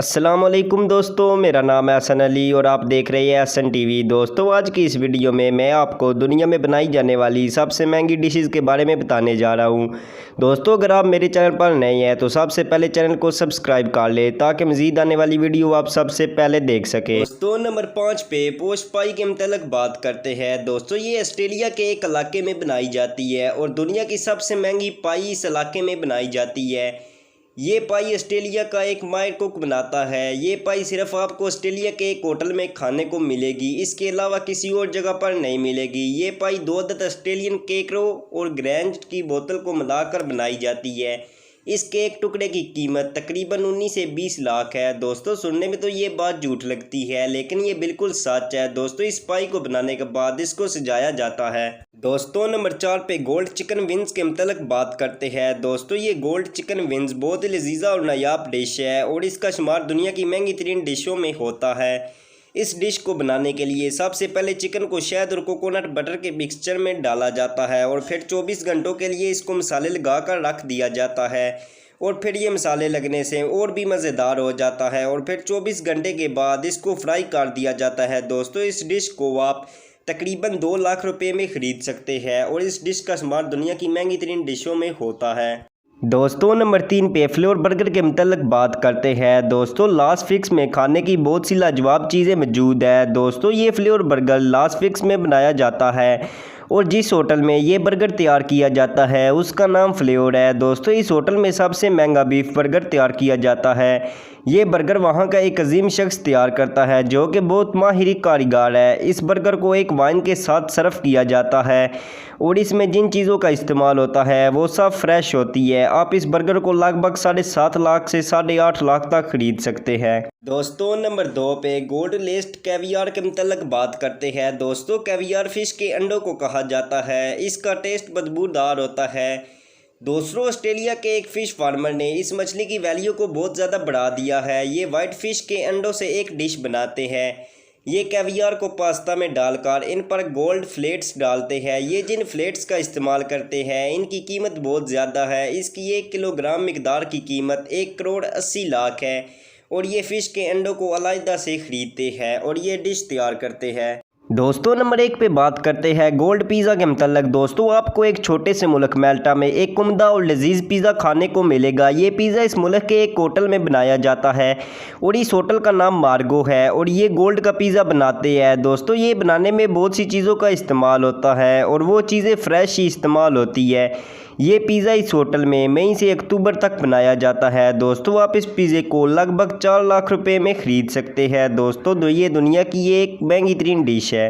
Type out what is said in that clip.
अस्सलाम वालेकुम दोस्तों, मेरा नाम है हसन अली और आप देख रहे हैं हसन टीवी। दोस्तों, आज की इस वीडियो में मैं आपको दुनिया में बनाई जाने वाली सबसे महंगी डिशेज़ के बारे में बताने जा रहा हूं। दोस्तों, अगर आप मेरे चैनल पर नए हैं तो सबसे पहले चैनल को सब्सक्राइब कर ले ताकि मज़ीद आने वाली वीडियो आप सबसे पहले देख सकें। दोस्तों, नंबर 5 पे पोश पाई के मतलब बात करते हैं। दोस्तों, ये ऑस्ट्रेलिया के एक इलाके में बनाई जाती है और दुनिया की सबसे महंगी पाई इस इलाके में बनाई जाती है। ये पाई ऑस्ट्रेलिया का एक माहिर कुक बनाता है। ये पाई सिर्फ आपको ऑस्ट्रेलिया के एक होटल में खाने को मिलेगी, इसके अलावा किसी और जगह पर नहीं मिलेगी। ये पाई 2 अदद ऑस्ट्रेलियन केक रो और ग्रैंज की बोतल को मिलाकर बनाई जाती है। इस केक टुकड़े की कीमत तकरीबन 19 से 20 लाख है। दोस्तों, सुनने में तो ये बात झूठ लगती है लेकिन ये बिल्कुल सच है। दोस्तों, इस पाई को बनाने के बाद इसको सजाया जाता है। दोस्तों, नंबर 4 पे गोल्ड चिकन विंग्स के मतलब बात करते हैं। दोस्तों, ये गोल्ड चिकन विंग्स बहुत ही लजीजा और नायाब डिश है और इसका शुमार दुनिया की महंगी तरीन डिशों में होता है। इस डिश को बनाने के लिए सबसे पहले चिकन को शहद और कोकोनट बटर के मिक्सचर में डाला जाता है और फिर 24 घंटों के लिए इसको मसाले लगाकर रख दिया जाता है और फिर ये मसाले लगने से और भी मज़ेदार हो जाता है और फिर 24 घंटे के बाद इसको फ्राई कर दिया जाता है। दोस्तों, इस डिश को आप तकरीबन 2 लाख रुपए में ख़रीद सकते हैं और इस डिश का शुमार दुनिया की महंगी तरीन डिशों में होता है। दोस्तों, नंबर 3 पे फ्लेवर बर्गर के मतलब बात करते हैं। दोस्तों, लास फिक्स में खाने की बहुत सी लाजवाब चीज़ें मौजूद है। दोस्तों, ये फ्लेवर बर्गर लास फिक्स में बनाया जाता है और जिस होटल में ये बर्गर तैयार किया जाता है उसका नाम फ्लेवर है। दोस्तों, इस होटल में सबसे महंगा बीफ बर्गर तैयार किया जाता है। ये बर्गर वहाँ का एक अजीम शख्स तैयार करता है जो कि बहुत माहिर कारीगर है। इस बर्गर को एक वाइन के साथ सर्व किया जाता है और इसमें जिन चीज़ों का इस्तेमाल होता है वो सब फ्रेश होती है। आप इस बर्गर को लगभग 7.5 लाख से 8.5 लाख तक खरीद सकते हैं। दोस्तों, नंबर 2 पे गोल्ड लेस्ड कैवियार के मतलब बात करते हैं। दोस्तों, कैवियार फिश के अंडों को कहा जाता है। इसका टेस्ट बदबूदार होता है। दोस्तों, ऑस्ट्रेलिया के एक फ़िश फार्मर ने इस मछली की वैल्यू को बहुत ज़्यादा बढ़ा दिया है। ये वाइट फ़िश के अंडों से एक डिश बनाते हैं। ये कैवियार को पास्ता में डालकर इन पर गोल्ड फ्लेट्स डालते हैं। ये जिन फ्लेट्स का इस्तेमाल करते हैं इनकी कीमत बहुत ज़्यादा है। इसकी 1 किलोग्राम मिकदार की कीमत 1 करोड़ 80 लाख है और ये फ़िश के अंडों को अलग से ख़रीदते हैं और ये डिश तैयार करते हैं। दोस्तों, नंबर 1 पे बात करते हैं गोल्ड पिज़्ज़ा के मतलब। दोस्तों, आपको एक छोटे से मुल्क माल्टा में एक उम्दा और लजीज पिज़्ज़ा खाने को मिलेगा। ये पिज़्ज़ा इस मुल्क के एक होटल में बनाया जाता है और इस होटल का नाम मार्गो है और ये गोल्ड का पिज़्ज़ा बनाते हैं। दोस्तों, ये बनाने में बहुत सी चीज़ों का इस्तेमाल होता है और वो चीज़ें फ्रेश ही इस्तेमाल होती है। ये पिज़्ज़ा इस होटल में मई से अक्टूबर तक बनाया जाता है। दोस्तों, आप इस पिज़्ज़े को लगभग 4 लाख रुपए में ख़रीद सकते हैं। दोस्तों, ये दुनिया की एक महंगी तरीन डिश है।